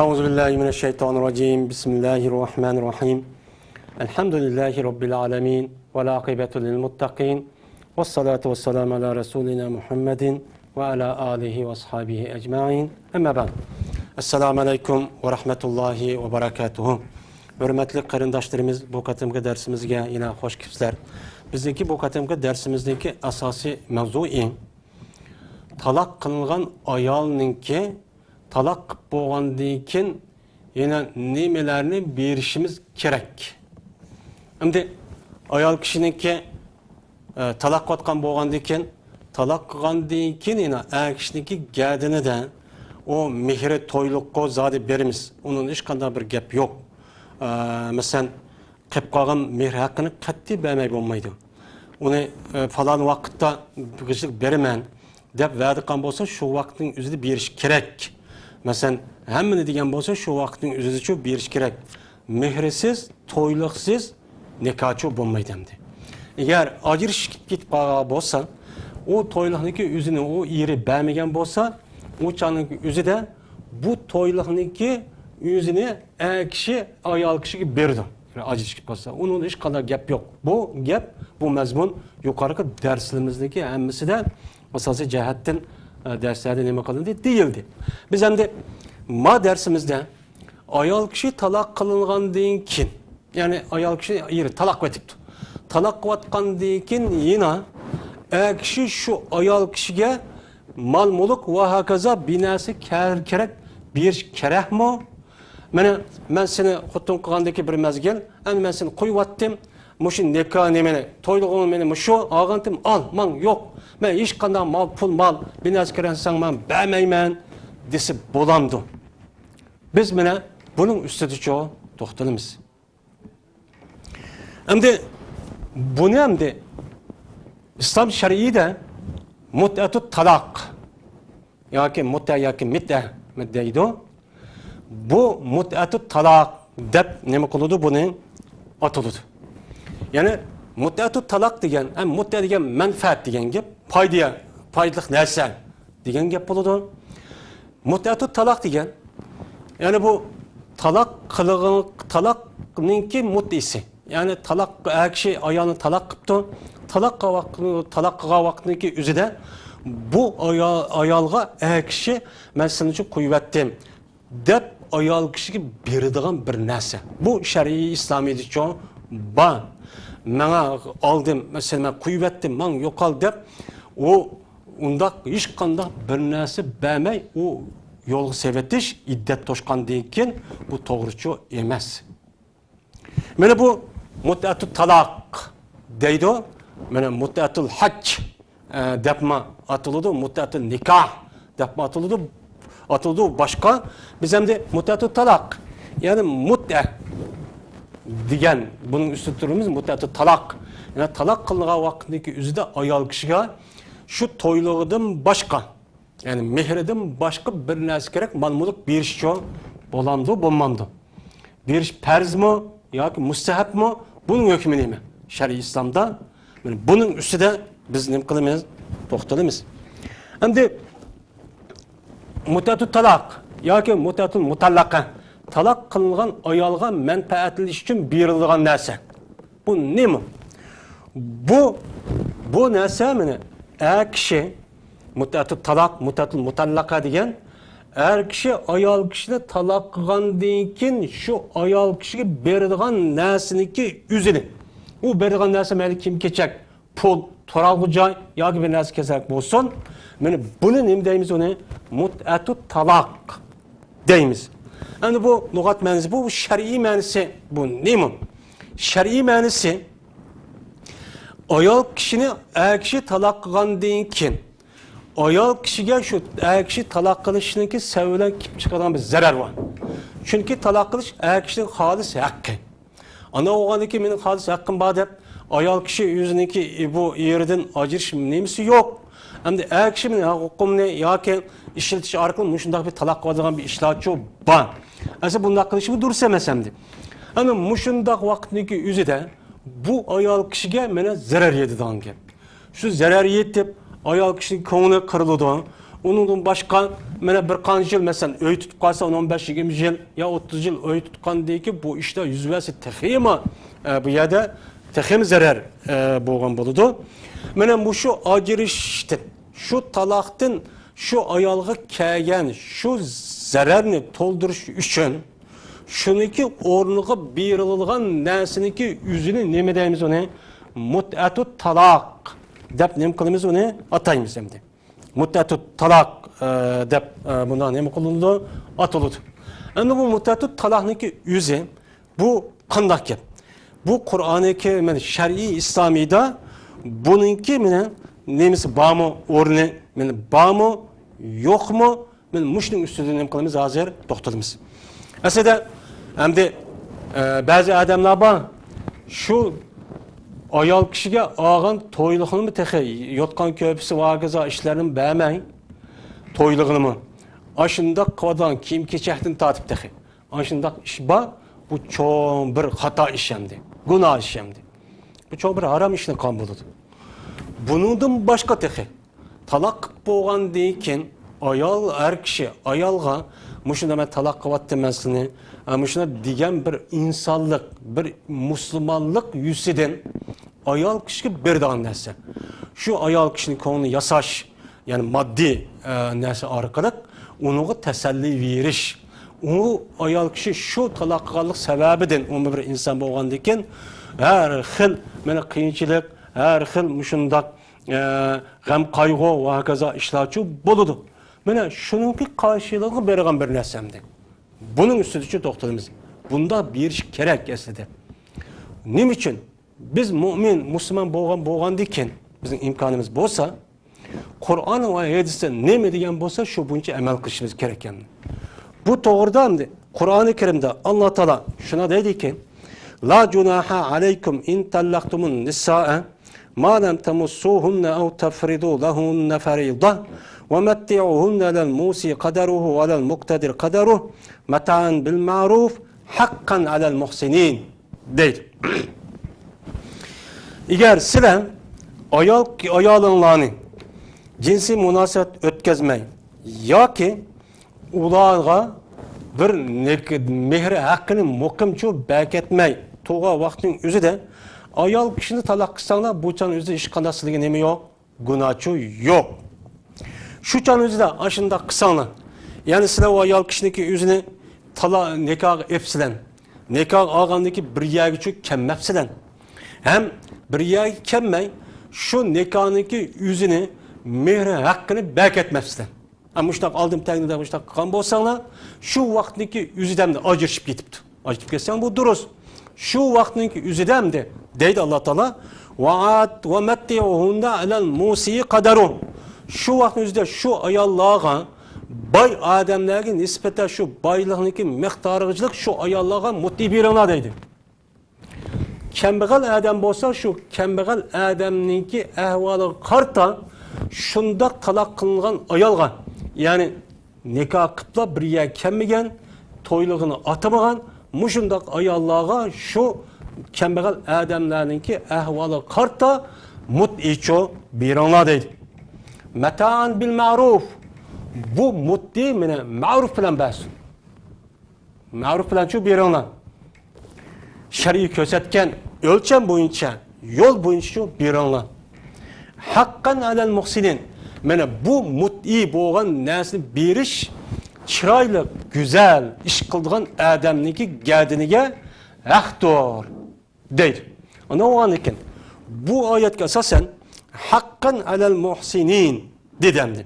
أعوذ بالله من الشيطان الرجيم بسم الله الرحمن الرحيم الحمد لله رب العالمين والعاقبة للمتقين والصلاة والسلام على رسولنا محمد وعلى آله وأصحابه أجمعين أما بعد السلام عليكم ورحمة الله وبركاته Hürmetli qarindoshlarimiz, bu qatimki darsimizga yana xush kelibsizlar. Bizdeki bu qatimki darsimizdeki asosiy mavzui talaq qilingan ayolninki talaq qilib bo'lgandan keyin yana nimalarni berishimiz kerak. Endi ayol kishiniki talaq qilayotgan bo'lgandan keyin talaq qilgandan keyin yana kishiniki gadinida o mehri to'yliqqa zodi beramiz. Uning hech qanday bir gap yo'q. Mesela qilib qolgan mehr haqqini qat'iy bermay bo'lmaydi. Uni falan vaqtda qilishlik beraman deb va'da qilgan bo'lsa, shu vaqtning o'zida berish kerak. Mesela hammani degan bo'lsa, shu vaqtning o'zida shu berish kerak. Mehrisiz, to'yliqsiz nikoh bo'lmaydi endi. Agar ajrashib ketib qolgan bo'lsa, o to'yliqniki o'zini o eri bermagan bo'lsa, o chaqning o'zida bu to'yliqniki yüzünü kişi ayol kishiga berdi. Ajrashib qolsa, uning hech qanday gap yo'q. Bu gap, bu mazmun yuqorgi darslarimizdagi hammasida asosiy jihatdan darslarda nima qilindi deyildi. Biz endi ma darsimizda ayol kishi talaq qilingandan keyin, ya'ni ayol kishi eri talaq etibdi. Talaq qilayotgandan keyin yana kishi shu ayol kishiga mol mulk va hokazo binasi kerak berish kerakmi? Ben seni xotun qilgandagi bir mezgil, endi men seni qo'yib mushu nikoh nemani, to'ylig'im meni mushu olgandim, al, men yo'q. Men hech qanday mol, pul, mol, binas kiransang men bermayman desa bo'lamdi. Biz mana buning ustida to'xtalamiz. Endi buni endi islom shariatida mut'atut talaq yoki mutta yoki mitta deydi. Bu mut'atut talaq deb nima qiladi buni atıladi. Yani mut'atut talaq degan, mutta degan manfaat degan gap, foydali narsa degan gap bo'ladi. Mut'atut talaq degan, yani bu talaq qilgan talaqninki mut'isi. Yani talaq kishi ayolni talaq qilibdi, talaq qilgan vaqtniki o'zida bu ayolga kishi men seni uchun qo'yibdim deb ayol kishiga beradigan bir narsa. Bu shar'iy islomiyda uchun ba menga oldim, masalan men qo'yibdim, men yo'qol deb o undaq hech qanday bir narsa bermay o yo'lga sevetish iddat to'shqandan keyin bu to'g'richa emas. Mana bu mut'atut talaq deydi. Mana mut'atul hajj debma atıldı, mut'atul nikah debma atıldı başka. Biz hem de mut'atut talaq, yani mut'a degan bunun üstü turumuz mut'atut talaq. Yani talaq qilgan vaqtdagi o'zida ayol kishiga shu to'ylig'idan boshqa, yani mehridan boshqa bir narsa kerak, mol-mulk berish uchun bo'lamdi, bo'lmamdi. Berish farzmi yoki mustahabmi? Buning hukmi nima? Shar'iy islomda buning ustida biz nima qilamiz? To'xtalamiz. Endi mut'atut talaq yoki mut'atul mutallaqa, talaq qilingan ayolga manfaatlanish uchun berilgan narsa. Bu nima? Bu narsa mana kishi mut'atut talaq, mut'atul mutallaqa degan kishi ayol kishini talaq qilgandan keyin shu ayol kishiga beradigan narsaniki o'zini. U beradigan narsa mayli kim kechak, pul, turalg'i joy yoki bir narsa kerak bo'lsin. Mana buni nima deymiz uni? Mut'atut talaq deymiz. Endi bu lug'at ma'nosi, bu shar'iy ma'nosi bu nima? Shar'iy ma'nosi ayol kishini kishi talaq qilgandan keyin ayol kishiga shu kishi talaq qilishniki sababidan kelib chiqadigan bir zarar bor. Chunki talaq qilish kishining xolis haqqi. Ana o'g'anniki mening xolis haqqim bor deb ayol kishi o'ziniki bu yerdan ajrish nimasi yo'q. Endi kishi mening huquqimni yoki ishlatish orqali shunday bir talaq qiladigan bir ishlatchi bor. Aslida bunday qilishim durust emas endi. Ana shunday vaqtniki o'zida bu ayol kishiga meni zarar yetadigan gap. Shu zarar yetib ayol kishining ko'ngli qiriladi. Onundan başka mana bir qancha yil mesela öy tutib qalsa 15-20 yil ya 30 yil öy tutqandan ki bu işte yüzvesi texima bu yerda texim zarar bo'lgan bo'ladi. Mana bu şu ajrashishdan, şu talaqdan, şu ayolga kelgan şu zararni to'ldirish uchun shuniki o'rniga berilgan narsaniki yuzini nima deymiz uni? Mut'atut talaq deb nima qilamiz uni? Ataymiz endi. Mut'atut talaq deb buna nima qilinadi? Atiladi. Endi bu mut'atut talaqniki yuzi bu qanday gap? Bu Qur'oni Kerim shar'iy islomiyda buningki meni nemisi bormi o'rni, meni bormi, yo'qmi? Men mushning ustida nima qilamiz hozir to'xtalamiz. Aslida endi ba'zi odamlar bor, shu ayol kishiga olgan to'yliqni texi yotgan ko'pisi vagiza ishlarini bermay to'yliqni ashunda qiladigan kiyim kechakdan tortib texi. Ashunda ish bor, bu cho'ng bir xato ish hamdi, gunoh ish hamdi. Bu cho'ng bir harom ishni qon bo'ladi. Buningdan boshqa texi taloq qilib bo'lgandan keyin ayol er kishi ayolga mushunda men taloq qilyapti masalani, mushunda degan bir insonlik, bir musulmonlik yusidan ayol kishiga beradigan narsa. Shu ayol kishining ko'nglini yasash, ya'ni moddiy narsa orqali unga tasalli berish. U ayol kishi shu taloq qilganlik sababidan u bir inson bo'lgandan keyin har xil mana qiyinchilik, har xil mushundaq g'am qayg'u va hokazo ishlarchi bo'ladi. Mana shuningki qarshiligi bergan bir narsamdi. Buning ustida to'xtalamiz. Bunda berish kerak aslida. Nima uchun? Biz mu'min, musulmon bo'lgandan keyin bizning imkonimiz bo'lsa, Qur'on va hadisda nima degan bo'lsa, shu bo'yicha amal qilishimiz kerak ekan. Bu to'g'rida hamda Qur'oni Karimda Alloh taolo shuna deydiki: "La junaha alaykum in tallaqtumun nisaa ma lam tamassuhunna aw tafridu lahunna fariida wa matti'uhunna lil musi qadaruhu wa lil muqtadir qadaruhu mata'an bil ma'ruf haqqan alal muhsinin." deydi. Eğer sizlar ayolinglarni jinsiy munosabat o'tkazmay yoki ularga bir mehr haqqini muqimchu beketmay to'g'a vaqtning o'zida ayol kishini taloq qilsanglar bu chan o'zida hech qanday sizlarga nima yo'q, gunohchi yo'q. Shu chan o'zida ashunda qilsanglar, ya'ni sizlar ayol kishiniki o'zini taloq nikoh epsilan, nikoh olgandiki bir yerga kelmabsilan. Hem bir yerga kelmay shu nikohniki o'zini mehr haqqini beketmabsilan. Ama şundak aldım teknide şundak kan bolsanglar, şu vaqtniki yüzüden de ajırışıp gitipti. Ajırıp ketsen bu duruz. Şu vaqtniki yüzüden de deydi Allah Teala vaat ve metti'uhunna alal musi qadaru. Şu vaqtın yüzüde şu ayollarga bay adamlarga nispeten şu baylıqniki miqdarıcılık şu ayollarga mutti beringlar deydi. Kambag'al adam bolsa şu kambag'al adamniki ahvoli qarta şunda taloq qilingan ayolga, yani nikah qıpla bir yer kelmegen, toyluğunu atamagan, muşundak ayollarga şu kambag'al adamlarninki ahvoli qarta mut'icho beringlar deydi. Mata'an bil ma'ruf. Bu mutti meni ma'ruf bilan bas. Ma'ruf bilan şu beringlar. Şer'i ko'rsatgan o'lcham bo'yicha, yo'l bo'yicha şu beringlar. Haqqan alal muhsinin. Mana bu mut'i bo'lgan narsani berish chiroyli, go'zal ish qilgan odamniki gadiniga haqdir deydi. Ana o'g'an ekan. Bu oyatga asosan haqqan alal muhsinin dedimdi.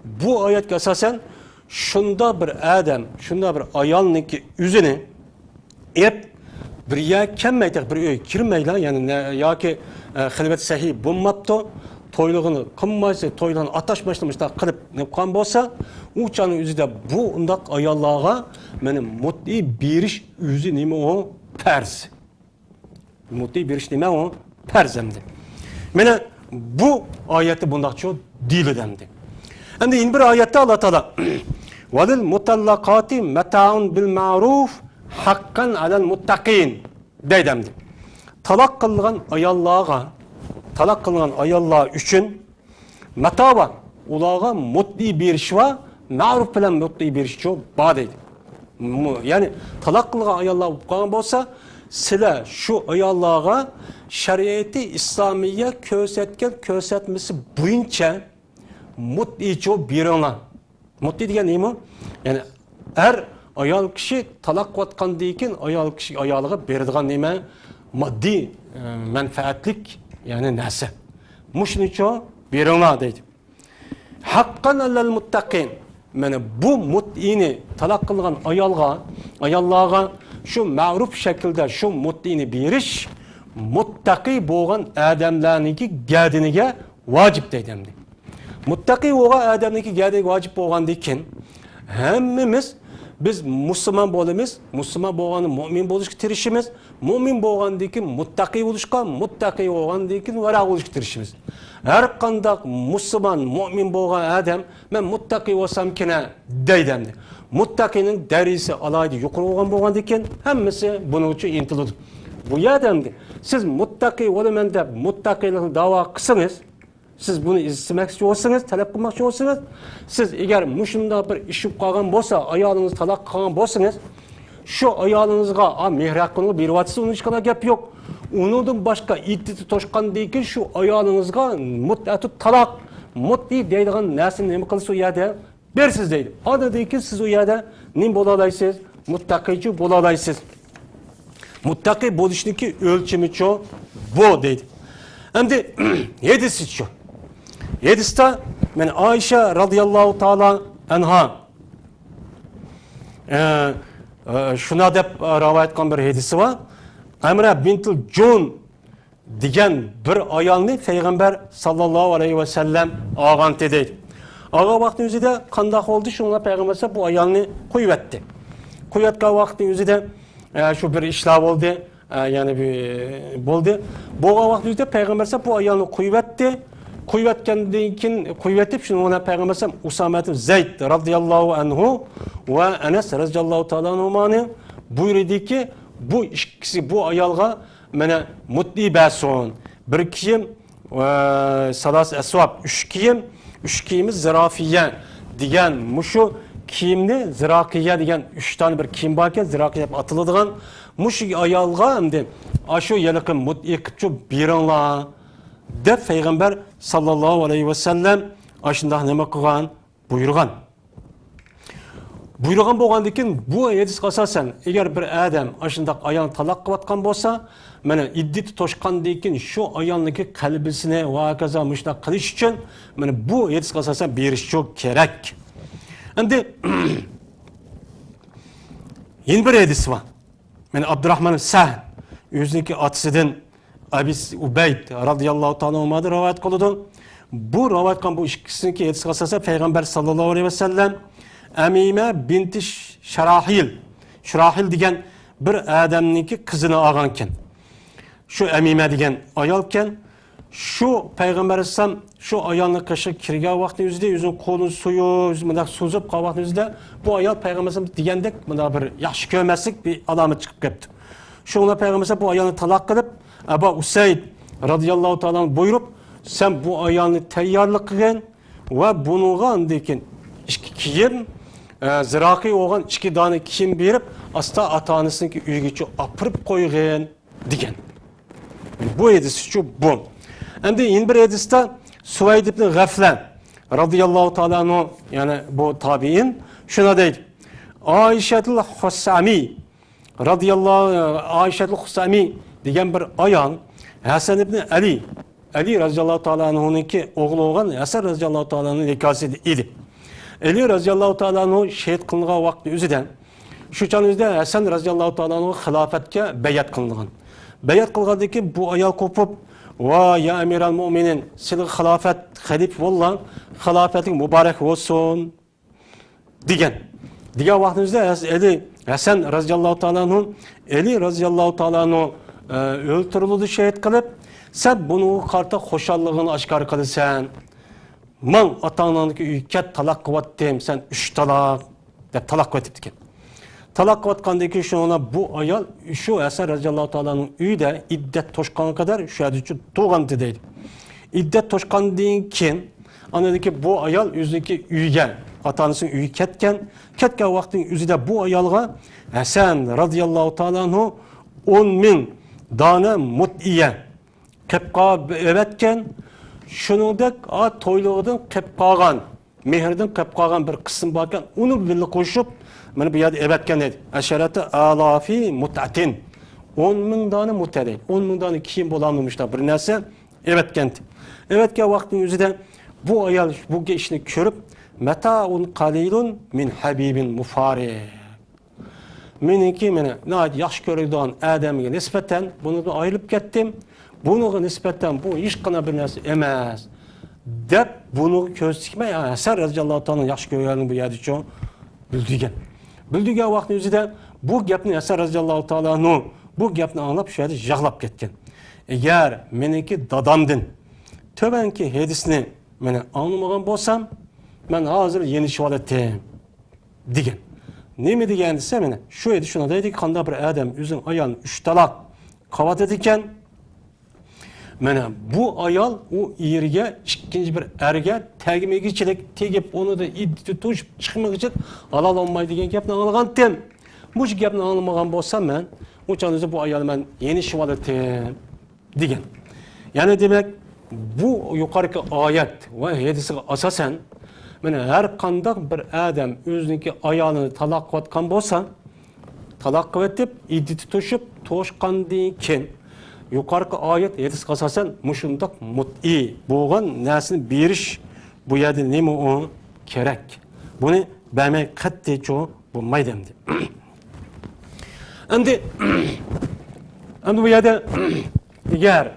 Bu oyatga asosan shunda bir odam, shunda bir ayolniki o'zini ep bir yer kelmaydi, bir uy kirmaylar, ya'ni yoki xilvat sahih bo'lmabdi. Toyluğunu qilmaysa, toyluğunu ataş başlamışda qilib qilgan bo'lsa, u chanın o'zida bu undaq ayollarga meni mut'i berish o'zi nima o? Farz. Mut'i berish nima o? Farzamdi. Mana bu oyatni bundaqcha deyiladi. Endi bir oyatda Alloh taolo "Valil mutallaqati mata'un bil ma'ruf haqqan alal muttaqin" deydi. Taloq qilingan ayollarga talaq qilingan ayollar üçün mata var. ularga mutli berish va ma'ruf bilan mutli berish bor deydi. Ya'ni talaq qilgan ayollar bo'lgan bo'lsa, sizlar shu ayollarga shariati islomiya ko'rsatgan ko'rsatmasi bo'yicha mutli beringlar. Mutli degan nima? Ya'ni har ayol kishi talaq qilayotgandan keyin ayol kishi ayoliga beradigan nima? Moddiy manfaatlik, ya'ni narsa. Mushuni beringlar deydi. Haqqan alal muttaqin. Mana bu mutini talaq qilgan ayollarga shu ma'ruf shaklda shu mutini berish muttaqi bo'lgan odamlarniki gadiniga vojib deydi. Muttaqi bo'lgan odamniki gadiga vojib bo'lgandan keyin hammamiz biz musulmon bo'lamiz, musulmon bo'lgani mu'min bo'lishga tirishimiz, mu'min bo'lgandan keyin muttaqi bo'lishga, muttaqi bo'lgandan keyin varo bo'lishga tirishimiz. Har qanday musulmon, mu'min bo'lgan odam men muttaqi bo'lsam-kina deydi. Muttaqining darajasi alayda yuqori bo'lgandan keyin hammasi buning uchun intiladi. Bu odamga siz muttaqi bo'laman deb muttaqilikni da'vo qilsangiz, siz bunu istemoqchi bo'lsangiz, talab qilmoqchi bo'lsangiz, siz agar mushunda bir ish qolgan bo'lsa, ayolingiz talaq qilgan bo'lsangiz, shu ayolingizga mehr haqqini beryapsiz, uning hech qanday gap yo'q. Uningdan boshqa iddati to'shqandan keyin shu ayolingizga mutlaqo talaq, mutli deydigan narsani nima qilsiz u yerda bersiz deydi. Odatdan keyin siz u yerda nima bo'la olasiz? Muttaqichi bo'la olasiz. Muttaqi bo'lishniki o'lchami bu deydi. Endi yedisi Yedis'te men Ayşe radıyallahu ta'ala anha şuna deb rivayet qilgan bir hadisi var. Amra bintul Jun degan bir ayolni payg'ambar sallallohu alayhi va sallam olgan dedi. Olgan vaqtning o'zida qanday bo'ldi? Shunga payg'ambar bu ayolni qo'yib etdi. Qo'yatgan vaqtning o'zida shu bir ishlar bo'ldi, ya'ni bo'ldi. Bo'lgan vaqtning o'zida payg'ambar bu ayolni qo'yib etdi. Qo'yatgandan keyin qo'yatib shuni ona payg'ambar Usama ibn Zayd radhiyallohu anhu va Anas radhiyallohu ta'ala anhumani buyurdiki, bu ikkisi bu ayolga mana mutli bason, bir kiyim salas asvab, üç kiyimiz zirafiya degan mushu kiyimni ziraqiya degan 3 tane bir kiyim bor ekan, ziraqiya deb atiladigan mushu ayolga endi ashu yiliqim mutli qilib beringlar deb payg'ambar sallallohu alayhi va sallam ashundoq nima qilgan, buyurgan. Buyurgan bo'lgandan keyin bu hadisga asosan agar bir odam ashundoq ayolni taloq qilayotgan bo'lsa, mana iddati to'shqandan keyin shu ayolniki qalbisini va kaza mushtaq qilish uchun mana bu hadisga asosan berish kerak. Endi yana bir hadis var. Men Abdurrahman Sahl o'ziniki otasidan Abis Ubayd radıyallahu ta'ala olmadı rivayet kılıdı. Bu rivayet kan bu ikisindeki hadis asası Peygamber sallallahu aleyhi ve sellem Amime binti Şarahil degan bir adamniki kızını alganken. Şu Amime degan ayolken şu Peygamber sallam şu ayolni qishi kirgan vaqtning o'zida o'zining qo'lini suyib, bunday so'zib qolgan vaqtning o'zida bu ayol Peygamber sallam degandek bunday bir yaxshi ko'rmaslik bir alomat chiqib ketdi. Shunda Peygamber sallam bu ayolni taloq qilib Abu Usayd radıyallahu ta'ala buyurup sen bu ayolni tayyorlik qilgin va buningga andikin ikki kiyim ziraqi olgan 2 dona kiyim berib asta ota-onasiniki uygacha opirib qo'ygin degan. Bu hadis shu bu. Endi yana bir hadisda Suvayd ibn G'aflan radıyallahu ta'ala anhu, yani bu tabiin shuna deydi. Ayshatul Husami degan bir ayol Hasan ibn Ali radhiyallohu ta'ala anhu'niki o'g'li bo'lgan Hasan radhiyallohu ta'ala anhu'ning nikasi edi. Ali radhiyallohu ta'ala anhu shahid qilingan vaqt o'zidan shu chog'da Hasan radhiyallohu ta'ala anhu xilofatga bayat qilingan. Bayat qilgandan keyin bu ayol qo'pib va ya amiral mu'minin sizga xilofat xalif bo'lgan, xilofating muborak bo'lsin degan. Degan vaqtimizda Ali Hasan radhiyallohu ta'ala anhu Ali radhiyallohu ta'ala anhu o'ltirildi, shahid qilib, sen bunu qarta xo'shalligini oshkor qilasan. Men ota-onamniki uyga taloq qilyaptim, sen 3 taloq deb taloq qilib ekan. Taloq qilayotgandan keyin shuna bu ayol shu Hasan radhiyallohu ta'alaning uyida iddat to'shqanga qadar shu yerda tug'andi deydi. İddet to'shqandan keyin Anadaki bu ayal yüzdeki üyge, atanısının üyü ketken vaktin yüzüde bu ayalga Hasan radıyallahu ta'ala anhu 10.000 dana mut'iye kepqa evetken şunundek a toyluğundan kepqagan, mehirden kepqagan bir kısım bakan onu birlikte koşup beni bu yerde evetken dedi. Eşerete alafi mut'atin 10.000 tane mut'a değil. 10.000 tane kişinin bulanmışlar bir neyse evetken. Evetken vaktin yüzüde bu ayal bu işini körüp meta'un qalilun min habibin mufari. Meniki mene nayet yaxşı görüldüğün adamga nispeten bunu da ayrılıp gittim. Bunu nispeten bu iş qana bir narsa emas. Dep bunu köz tikmey Hasan radıyallahu ta'ala yaxşı görüldüğün bu yerde çoğun bildigen. Bildigen vaktin yüzüde bu gapni Hasan radıyallahu ta'ala bu gapni anlap şu yerde jağlap ketken. Eğer meniki dadamdın töbenki hedisini mene anlamagan bolsam ben hazır yeni şival ettim digen. Nemi digen dese mene şu edi şuna deydi ki kanda bir adam üzün ayağını 3 talak kavat ediken mene bu ayal o yerge ikinci bir erge tegmegiçilik tegip onu da tutup çıkmak için alal olmay digen gapni anlagan tem. Bu gapni anlamagan bolsam ben o çanızda bu ayalı ben yeni şival ettim digen. Yani demek bu yukarıki ayet ve hadise asasen her kandak bir adam özünki ayağını talak kıvatkan bolsa talak kıvatip iddeti tutuşup toşkandan keyin yukarıki ayet hadise asasen muşundak mut'i boğan nesini beriş bu yerde nemi o gerek. Bunu bermey katdi çoğu bu maydemdi. Şimdi bu yerde eğer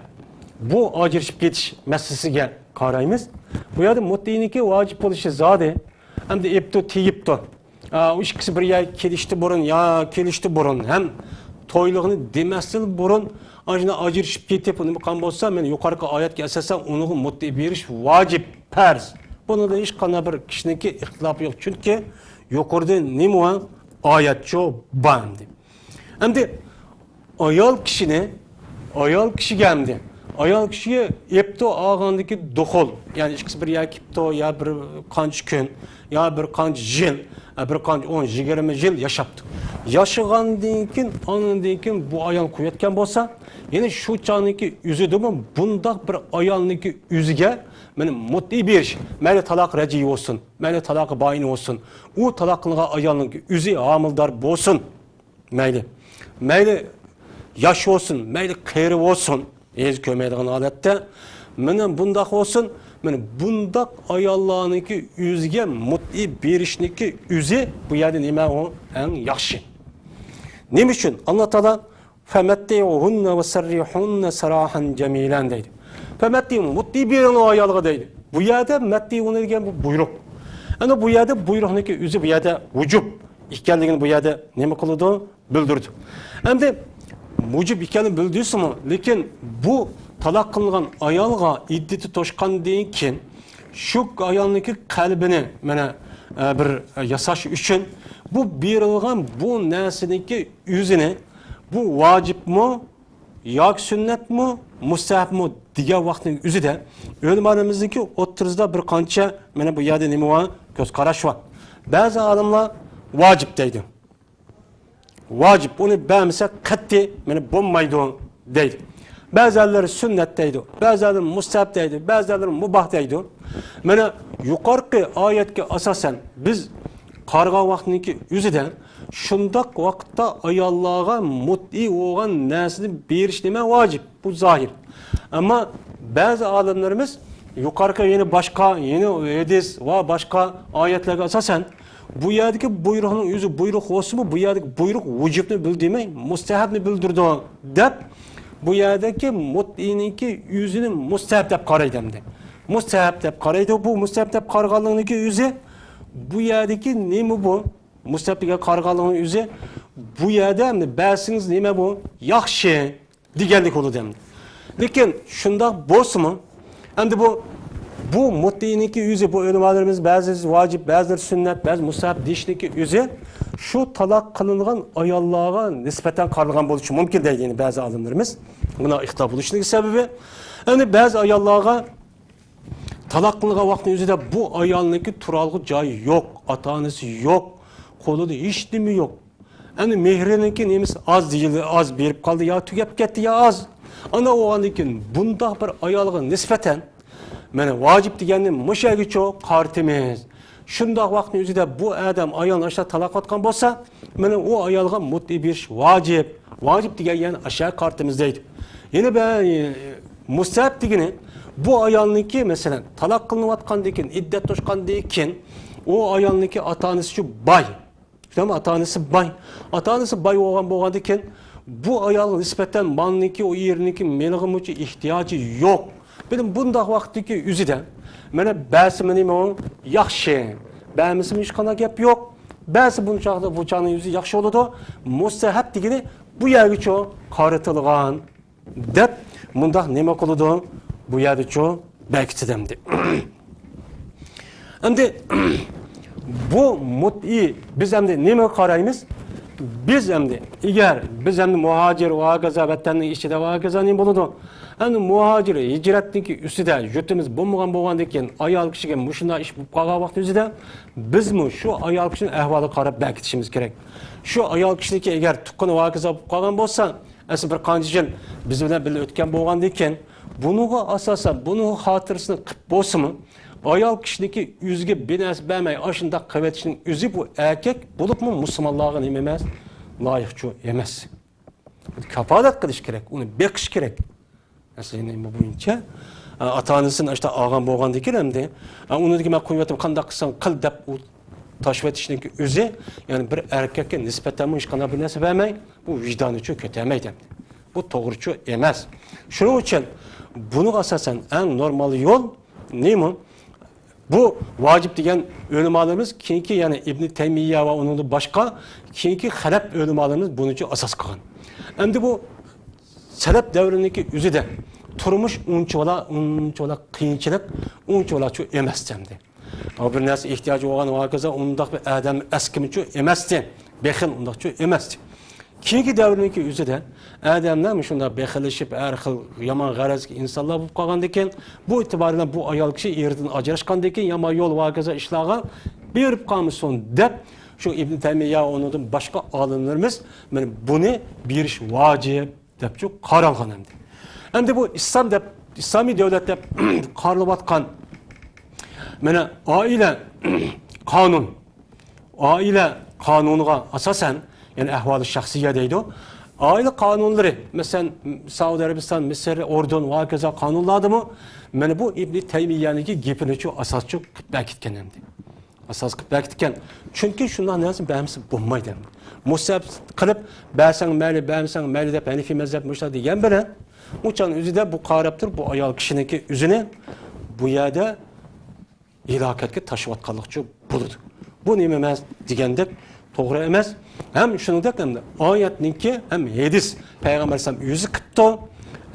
bu acırışıp geçiş meselesiga qaraymiz. Bu yerde mut'iniki vacip oluşu zade hem de epto teyipto. O ikisi bir ya kelişti burun ya kelişti burun hem toyluğunu demesli burun ajına acırışıp ketip onu kan bolsa men yukarıki ayetke esasen onu mut'i beriş vacip perz. Bunu da hiç kana bir kişiniki ihtilafı yok. Çünkü yukarıda nima ayet çoğu bandı. Hem de ayal kişi geldi. Ayal kişiye epto ağandaki dokol yani ikisi bir ya kipto ya bir kanç gün ya bir kanç jil bir kanç 10-20 yıl yaşaptı. Yaşagandan keyin anından keyin bu ayal kuyatken bolsa yine şu çağındaki yüzü demem bundaq bir ayalniki yüzüge benim mut'i bir meyli talak reci olsun meyli talak bayin olsun o talaklığa ayalniki yüzü amildar bolsun meyli yaş olsun meyli kayri olsun ez kömeydiğin adette menen bundaq olsun menen bundaq ayallarınki yüzüge mut'i berişniki yüzü bu yerde nime o en yaxşı. Ne için? Allah Teala فَمَتِّعُهُنَّ وَسَرِّحُنَّ سَرَاحًا جَمِيلًا deydi. فَمَتِّعُهُنَّ mut'i berin o ayalga deydi. Bu yerde metti'uhunna degan bu buyruk. Yani bu yerde buyruqniki yüzü bu yerde vücub ikkenligini bu yerde neme kıldı? Bildirdi. Hem de mucib ikeni bildiyorsun mu? Lekin bu talak kılıngan ayalga iddeti toşkan deyin ki şu ayalniki kalbini bir yasaş üçün bu berilgan bu nesiniki yüzüne bu vacip mu, yak sünnet mu, mustahab mu diye vaktin yüzü de ölümlerimizdeki oturzda bir kança bu yerde nemi var? Göz karaş var. Bazı adamlar vacip deydi. Vacip onu beğenmese katti bommaydı deydi. Bazıları sünnet deydi, bazıları mustahab deydi, bazıları mubah deydi. Yukarıki ayetke asasen biz qarga vaxtınki yüzüden şundak vaxtda ayallığa mut'i olan nesini beriş neme vacip. Bu zahir. Ama bazı alimlerimiz yukarıki yeni başka, yeni hadis ve başka ayetlerge asasen bu yerdeki buyruğun yüzü buyruk olsun mu bu yerdeki buyruk vücubunu bildirmeyi, mustahabını bildirdi dep bu yerdeki mut'ininki yüzünü mustahab dep qaraydı hem de. Mustahab dep qaraydı bu mustahab dep qarğanlığınki yüzü bu yerdeki nemi bu? Mustahab dep qarğanlığının yüzü bu yerde hem de bəsiniz neme bu? Yaxşı digenlik olur hem de. Lekin şunda bolsun mu? Hem de bu mut'ininki yüzü bu ölümlerimiz bazı vacip, bazı sünnet, bazı mustahab dişniki yüzü şu talak kılıngan ayallığa nispeten qarılgan boluşu mümkün değil yani bazı alimlerimiz. Buna ihtilaf oluşunun sebebi yani bazı ayallığa talaq qilgan vaqtning o'zida bu ayolniki turalg'i joyi yo'q, ota-onasi yo'q, qo'lida hech nima yo'q. Endi mehriniki nemisi az deyildi, az berib qoldi, yo tugab ketdi, yo az. Ana o'g'andan keyin bundoq bir ayolga nisbatan mana vojib deganni mushagicha qartimiz. Shundoq vaqtning o'zida bu odam ayolni ashta talaq qilgan bo'lsa, mana u ayolga mut'i berish vojib. Vojib degan yani aşağı qartimiz deydi. Yana ben mustahab degani bu ayolniki mesela talaq qilinayotgandan keyin, iddat to'shgandan keyin o ayolniki ota-onasi shu boy. Tamam, ota-onasi boy. Ota-onasi boy bo'lgandan keyin bu ayolga nisbatan malniki, o yerniki melg'imchi ehtiyoji yo'q. Benim bundoq vaqtdagi o'zida mana ba'zi nima yaxshi, ba'zisi hech qanday gap yo'q. Ba'zi bunchaqda bu chaqning o'zi yaxshi bo'ladi. Mustahab degani bu yergacha qaratilgan deb mundaq nima qiladi? Bu yergacha bekitdimdi. Endi bu mut'i biz endi nima qaraymiz? Biz endi agar biz endi muhojir va gazavatlarning ichida va gazaning bo'ladi. Endi muhojir hijratniki ustida yurtimiz bo'lmagandan keyin ayol kishiga mushunda ish bo'lib qolgan vaqt o'zida biz shu ayol kishining ahvoliga qarab bekitishimiz kerak. Shu ayol kishiniki agar tuqqani va gaza bo'lib qolgan bo'lsa, asl bir qancha yil biz bilan birga o'tgan bo'lgandan keyin bunuga asosan buni xotirasini qilib bo'lsa-mi, ayol kishiniki o'ziga binas bermay ashunda qivetishning o'zi bu erkak bo'libmi musulmonlarga nima emas, loyiqchi emas. Kafolat qilish kerak, uni beqish kerak. Aslında nima bo'yicha ota-onasini ashta olgan bo'lgandan keyin hamda uniki men qo'yib qanday qilsang qil deb u tashvatishning o'zi, ya'ni bir erkakka nisbatan hech qanday bir narsa bermay, bu vijdoni uchun ko'tarmaydi. Bu to'g'richi emas. Shuning uchun buni asosan eng normal yo'l nima? Bu vacip degan o'limalarimiz keyingi ya'ni Ibn Taymiya va uning boshqa keyingi xalaf o'limalarimiz buni uchun asos qilgan. Endi bu salaf davriniki o'zida turmush unchola qiyinchilik, unchola chu emas demdi. Bir narsa ehtiyoji bo'lgan vaqtda undaq bir odam askimichi emasdi. Bexil undaqchi emasdi. Keyingi davriniki o'zida odamlar shunday bexilishib, har xil yomon g'arazli insonlar bo'lib qolgandan keyin bu e'tibordan bu ayol kishi erdan ajrashgandan keyin yomon yo'l vaqtda ishlarga berib qolmasin deb shu Ibn Taymiya uning boshqa olimlarimiz mana buni berish vojib debçu qaralgan endi. Endi bu İslam deb İslamiy davlat deb qaralayotgan mana oila qonuniga asosan, ya'ni ahvoli shaxsiya deydi. Oila qonunlari, masalan, Saudiya Arabiston, Misr, Urdun va kaza qonunlardimi? Mana bu Ibn Taymiyaniki gapini-chu asoschi qilib bekitgan endi. Asos qilib bekitgan. Chunki shunday narsa ba'misi bo'lmaydi. Musab qilib ba'san mayli deb Hanifiy mazhab mushlar degan biri uchun o'zida bu qarab turib bu ayol kishiniki o'zini bu yerda ilokatga tashiyotganlikchi bo'ladi. Bu nima emas degandek to'g'ri emas. Ham shuningdek ham oyatniki ham hadis payg'ambar sallam o'zi qilibdi.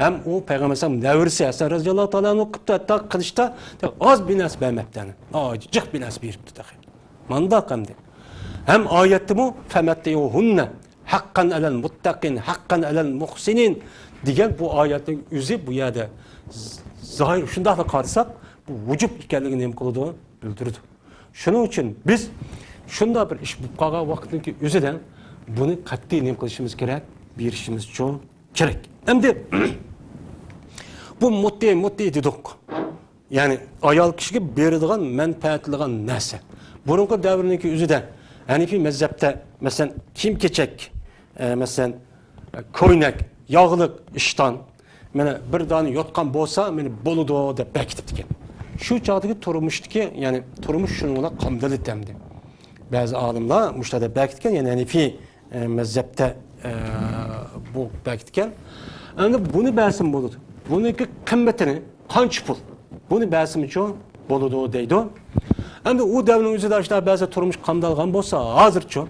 Ham u payg'ambar sallam davrisi Hasan roziyallohu taolo qilibdi, hatto qilishda oz binas bermabdi. Jiq binas beribdi. Manda qamdi. Hem ayette bu femetteyuhunne hakkan alel muttaqin hakkan alel muhsinin diyen bu ayetin yüzü bu yerde zahir şunda da karsak bu vücub ekanligini nem kıldı bildirdi. Şunun için biz şunda bir iş bu qaga vaqtdagi yüzüden bunu qat'iy nem qilishimiz kerak, berishimiz çok kerak. Endi bu mutti dedik. Yani ayol kishiga beradigan manfaatligan narsa. Burungi davrdagi yüzüden Hanifiy mezhepte mesela kiyim-kechak, mesela koynak, yağlık iştan, mana bir dani yotgan bo'lsa, meni bo'ladi deb bekitibdi. Shu chog'dagi turmushdagi, ya'ni turmush shuningla qamdili demdi. Ba'zi olimlar mushtada bekitgan, ya'ni Hanifiy mezhepte bu bekitgan. Endi buni bersin bo'ladi. Buniki qimmatini qancha pul? Buni bersin uchun bo'ladi deydi. Endi u davrning o'zida ishlar ba'zi turmush qamdalgan bo'lsa, hozircha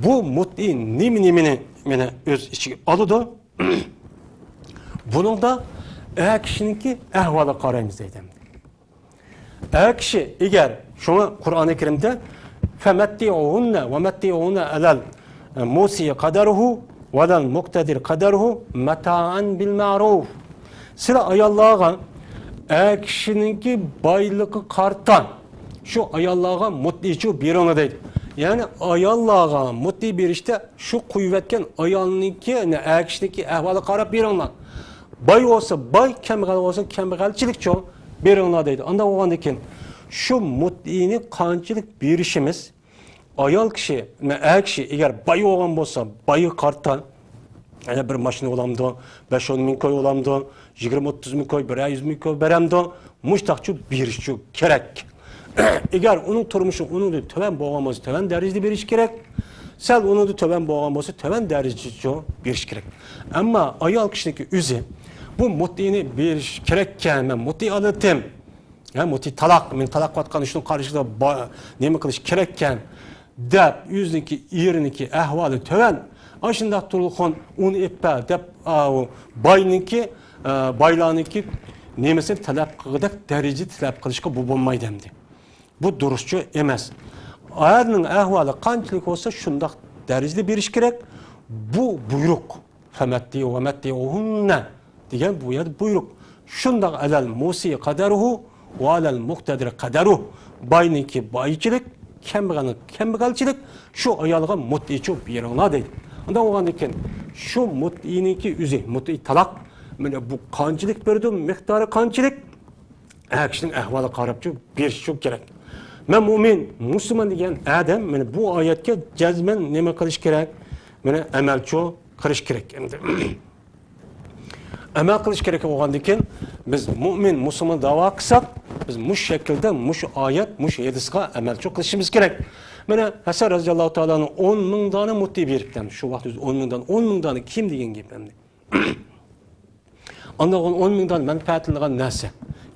bu mut'i nimini meni o'z ichiga oladi. Buningda kishiniki ahvoli qaraymiz deydi. Kishi agar shuni Qur'oni Karimda famatti'unna va matti'unna alal musi qadaruhu va lal muqtadir qadaruhu mata'an bil ma'ruf. Sizlar ayollarga kişininki baylığı kartan. Şu ayollarga mutliçu bir ona deydi. Yani ayollarga mutli bir işte şu kuvvetken ayolninki, kişininki ahvalı qarab bir ona. Bay olsa bay, kemgal olsa kemgalchilik çoğu bir ona deydi. Anda oğan ekin şu mutlini qanchalik berishimiz ayol kishi, kişi eğer bay olan olsa bayı kartan, yani bir maşina olamdı, 5-10 ming koy olamdı, 20-30 ming koy, 100 ming koy beremdi, muştakçı beriş gerek. Eğer onun turmuşu, onun da töven boğaması, töven derecede beriş gerek. Sel onun da töven boğaması, töven derecede beriş gerek. Ama ayol kişideki üzü, bu mutlini beriş gerekken, ben mutli alıtım. Yani mutli talak, men talak vatkan işin karşısında nemi kılış gerekken, dep, yüzdeki, iriniki, ahvalı töven, aşında turulğun onu eppe, dep, bayninki, baylanınki, nemesini talep kıldık, derece talep kılışka bu bulmayı demdi. Bu duruşçu emez. Ayarının ahvalı kançılık olsa şundak derecede bir iş gerek. Bu buyruk. Femetti ve metti ohunne diyen bu buyruk. Şundak alel musiye kaderuhu ve alel muhtedire kaderuhu. Bayninki bayıcılık, kembegalçılık şu ayalığa mutliçu bir ona değil. Ondan oğan iken şu mutlininki üzü, mutli talak. Bu kançılık bördüm, miktarı kançılık. Kişinin ahvalı qarabçı bir şu gerek. Men mümin, Müslüman degan adam bu ayetga jazman nima qilish kerak? Mana amalcho qilish kerak endi. Amal qilish kerak bo'lgandan keyin biz mümin, Müslüman da'vo qilsak, biz mush shaklda mush oyat, mush hadisga amalcho qilishimiz kerak. Mana Hasan roziyallohu taoloning 10 ming dona mutti beribdi. Shu vaqt 10 ming dona kim degan gap endi. Ondan 10 ming dona manfaatlangan narsa.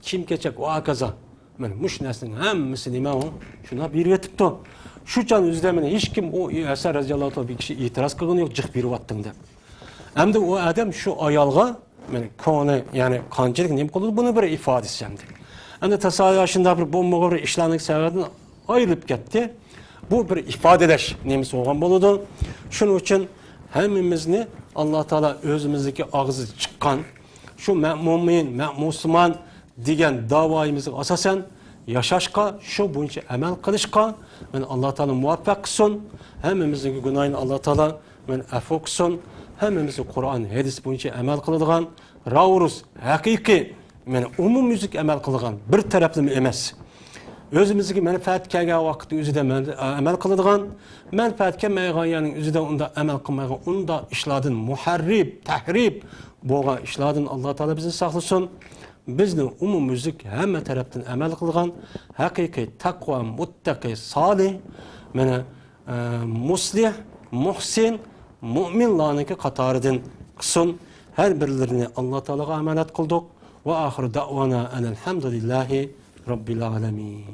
Kim kechak va kaza. Men mush narsaning hammasi nima u? Shuna berib yetibdi. Shu chan o'zida meni hech kim o Hasan roziyallohu taolo bir kishi e'tiroz qilgani yo'q, jiq berib atding deb. Endi o adam shu ayolga men koni, ya'ni qanchalik nima qildi buni bir ifodasi endi. Endi tasavvurishida bir bomba ishlarning sababidan ayrilib ketdi. Bu bir ifodalash nemisi bo'lgan bo'ladi. Shuning uchun hammamizni Alloh taolo o'zimizdagi og'zi chiqqan shu mo'min, musulmon degan da'voyimizga asosan yashashqa, shu bo'yicha amal qilishqa men Alloh taolo muvaffaq qilsin. Hammamizning gunohini Alloh taolo men afv qilsin. Hammamizni Qur'on, hadis bo'yicha amal qiladigan, ravus, haqiqiy men umumyuzlik amal qiladigan bir taraflama emas. O'zimizga manfaat kelgan vaqtning o'zida amal qiladigan, manfaat kelmaganning o'zida unda amal qilmagan, unda ishlardan muharrib, tahrib bo'lgan ishlardan Alloh taolo bizni saqlasin. Bizning umumyuzlik hamma tarafdan amal qilgan, haqiqiy taqvo, muttaqi, solih, mana muslih, muhsin, mu'minlarniki qatoridan qilsin. Har birlarini Alloh taologa amanat qildik. Va oxir da'vona alhamdulillahi robbil alamin.